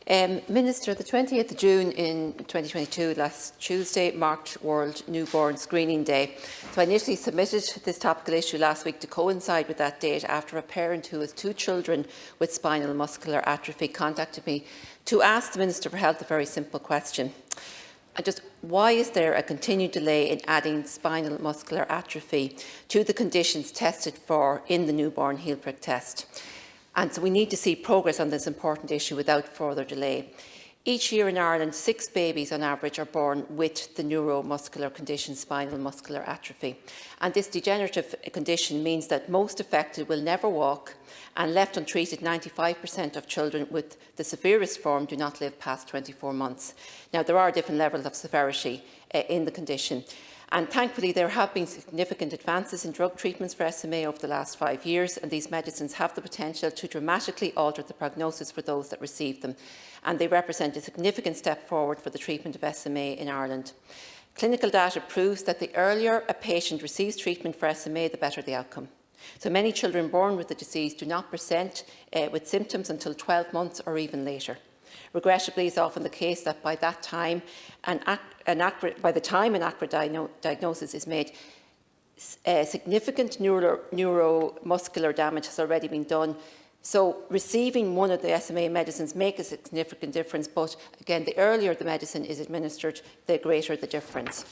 Minister, the 20th of June in 2022, last Tuesday, marked World Newborn Screening Day. So I initially submitted this topical issue last week to coincide with that date after a parent who has 2 children with spinal muscular atrophy contacted me to ask the Minister for Health a very simple question. Why is there a continued delay in adding spinal muscular atrophy to the conditions tested for in the newborn heel prick test? And so we need to see progress on this important issue without further delay. Each year in Ireland, 6 babies on average are born with the neuromuscular condition spinal muscular atrophy. And this degenerative condition means that most affected will never walk, and left untreated, 95% of children with the severest form do not live past 24 months. Now, there are different levels of severity in the condition. And thankfully, there have been significant advances in drug treatments for SMA over the last 5 years, and these medicines have the potential to dramatically alter the prognosis for those that receive them. And they represent a significant step forward for the treatment of SMA in Ireland. Clinical data proves that the earlier a patient receives treatment for SMA, the better the outcome. So many children born with the disease do not present with symptoms until 12 months or even later. Regrettably, it's often the case that by the time an accurate diagnosis is made, significant neuromuscular damage has already been done. So receiving one of the SMA medicines makes a significant difference, but again, the earlier the medicine is administered, the greater the difference.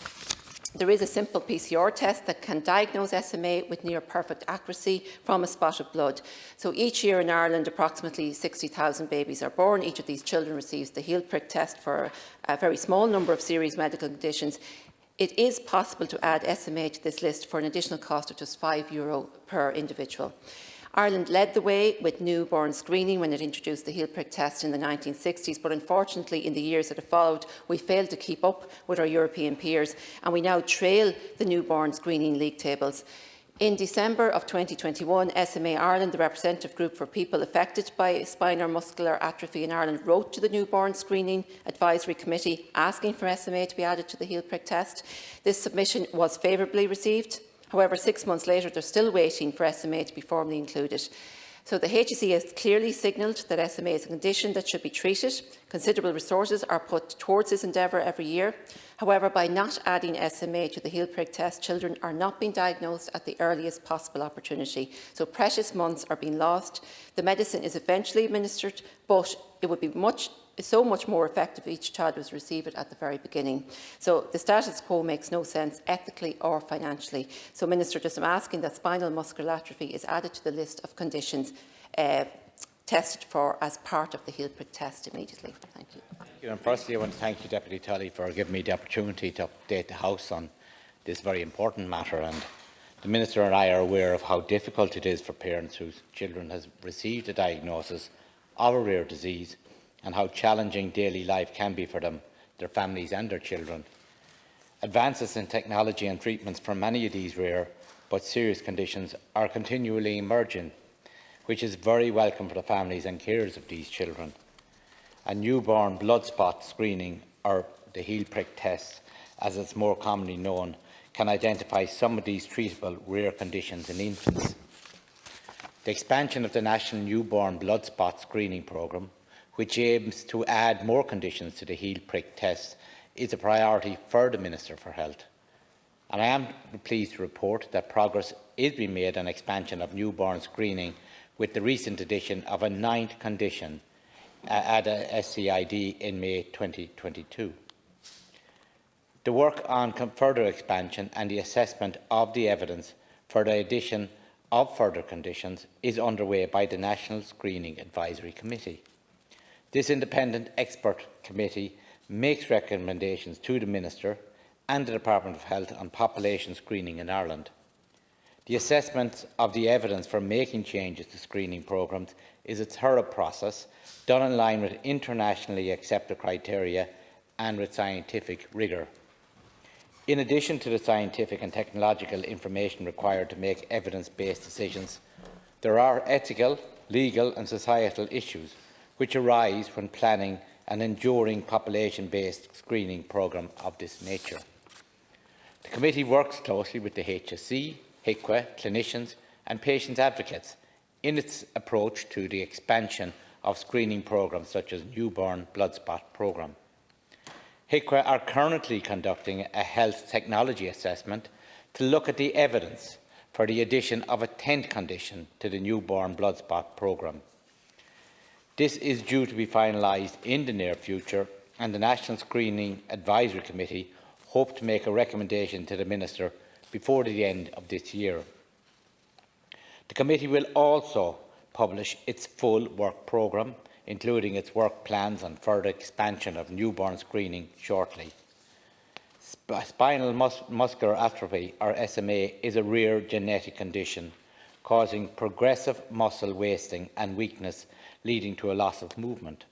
There is a simple PCR test that can diagnose SMA with near perfect accuracy from a spot of blood. So each year in Ireland, approximately 60,000 babies are born. Each of these children receives the heel prick test for a very small number of serious medical conditions. It is possible to add SMA to this list for an additional cost of just €5 per individual. Ireland led the way with newborn screening when it introduced the heel prick test in the 1960s, but unfortunately in the years that have followed, we failed to keep up with our European peers, and we now trail the newborn screening league tables. In December of 2021, SMA Ireland, the representative group for people affected by spinal muscular atrophy in Ireland, wrote to the Newborn Screening Advisory Committee asking for SMA to be added to the heel prick test. This submission was favourably received. However, 6 months later, they're still waiting for SMA to be formally included. So the HSE has clearly signalled that SMA is a condition that should be treated. Considerable resources are put towards this endeavour every year. However, by not adding SMA to the heel prick test, children are not being diagnosed at the earliest possible opportunity. So precious months are being lost. The medicine is eventually administered, but it would be so much more effective if each child was received it at the very beginning. So the status quo makes no sense ethically or financially. So, Minister, I'm asking that spinal muscular atrophy is added to the list of conditions tested for as part of the heel prick test immediately. Thank you. Thank you. And firstly, I want to thank you, Deputy Tully, for giving me the opportunity to update the House on this very important matter. And the Minister and I are aware of how difficult it is for parents whose children have received a diagnosis of a rare disease, and how challenging daily life can be for them, their families and their children. Advances in technology and treatments for many of these rare but serious conditions are continually emerging, which is very welcome for the families and carers of these children. A newborn blood spot screening, or the heel prick test, as it's more commonly known, can identify some of these treatable rare conditions in infants. The expansion of the National Newborn Blood Spot Screening Programme, which aims to add more conditions to the heel prick test, is a priority for the Minister for Health. And I am pleased to report that progress is being made on expansion of newborn screening, with the recent addition of a 9th condition at a SCID in May 2022. The work on further expansion and the assessment of the evidence for the addition of further conditions is underway by the National Screening Advisory Committee. This independent expert committee makes recommendations to the Minister and the Department of Health on population screening in Ireland. The assessment of the evidence for making changes to screening programmes is a thorough process done in line with internationally accepted criteria and with scientific rigour. In addition to the scientific and technological information required to make evidence-based decisions, there are ethical, legal and societal issues which arise when planning an enduring population-based screening programme of this nature. The committee works closely with the HSE, HICWA, clinicians and patients' advocates in its approach to the expansion of screening programmes such as newborn blood spot programme. HICWA are currently conducting a health technology assessment to look at the evidence for the addition of a 10th condition to the newborn blood spot programme. This is due to be finalised in the near future, and the National Screening Advisory Committee hope to make a recommendation to the Minister before the end of this year. The committee will also publish its full work programme, including its work plans on further expansion of newborn screening shortly. Spinal muscular atrophy, or SMA, is a rare genetic condition causing progressive muscle wasting and weakness, leading to a loss of movement.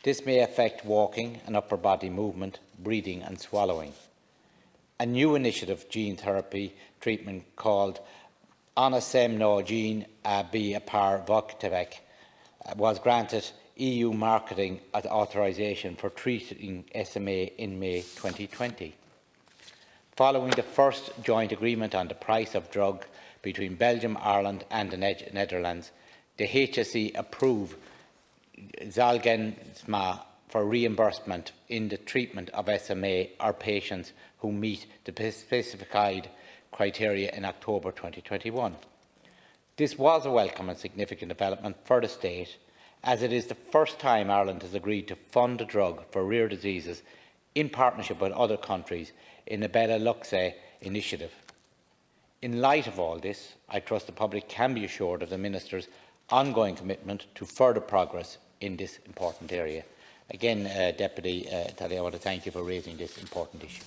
This may affect walking and upper body movement, breathing and swallowing. A new initiative gene therapy treatment called Onasemno gene B apar Voctevec was granted EU marketing authorisation for treating SMA in May 2020. Following the first joint agreement on the price of drug between Belgium, Ireland and the Netherlands, the HSE approved Zolgensma for reimbursement in the treatment of SMA or patients who meet the specified criteria in October 2021. This was a welcome and significant development for the state, as it is the first time Ireland has agreed to fund a drug for rare diseases in partnership with other countries in the Benelux initiative. In light of all this, I trust the public can be assured of the Minister's ongoing commitment to further progress in this important area. Again, Deputy Talley, I want to thank you for raising this important issue.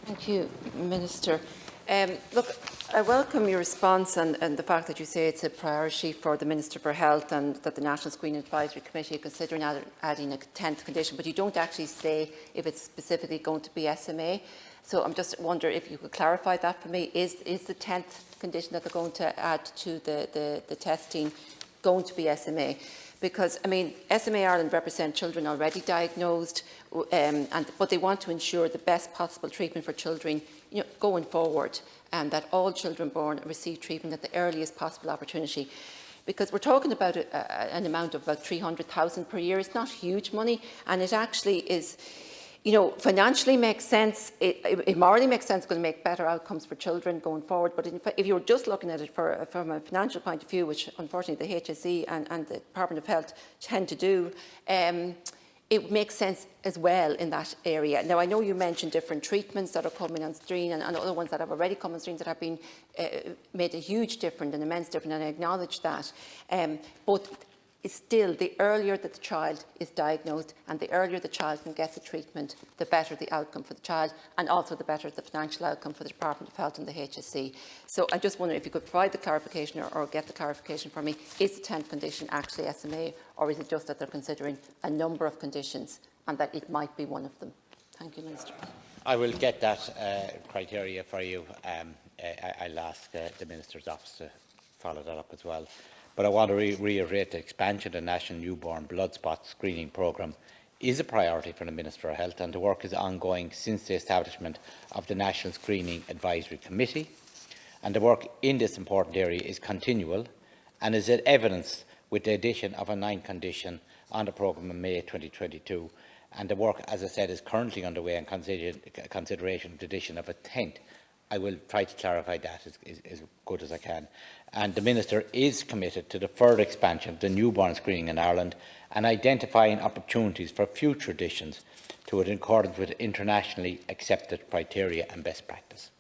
Thank you, Minister. Look, I welcome your response and the fact that you say it's a priority for the Minister for Health and that the National Screening Advisory Committee are considering adding a 10th condition, but you don't actually say if it's specifically going to be SMA. So I'm just wondering if you could clarify that for me. Is the 10th condition that they're going to add to the testing going to be SMA? Because, I mean, SMA Ireland represent children already diagnosed, but they want to ensure the best possible treatment for children, going forward, and that all children born receive treatment at the earliest possible opportunity. Because we're talking about an amount of about 300,000 per year. It's not huge money, and it actually is, financially makes sense. It morally makes sense. It's going to make better outcomes for children going forward. But if you're just looking at it from a financial point of view, which unfortunately the HSE and the Department of Health tend to do, it makes sense as well in that area. Now, I know you mentioned different treatments that are coming on stream and other ones that have already come on stream that have been made a huge difference, an immense difference, and I acknowledge that. But it's still, the earlier that the child is diagnosed and the earlier the child can get the treatment, the better the outcome for the child, and also the better the financial outcome for the Department of Health and the HSE. So I just wonder if you could provide the clarification or get the clarification for me. Is the 10th condition actually SMA, or is it just that they're considering a number of conditions and that it might be one of them? Thank you, Minister. I will get that criteria for you. I'll ask the Minister's office to follow that up as well. But I want to reiterate the expansion of the National Newborn Blood Spot Screening Programme is a priority for the Minister for Health, and the work is ongoing since the establishment of the National Screening Advisory Committee. And the work in this important area is continual and is evidenced with the addition of a 9th condition on the programme in May 2022. And the work, as I said, is currently underway in consideration of the addition of a 10th. I will try to clarify that as good as I can. And the Minister is committed to the further expansion of the newborn screening in Ireland and identifying opportunities for future additions to it in accordance with internationally accepted criteria and best practice.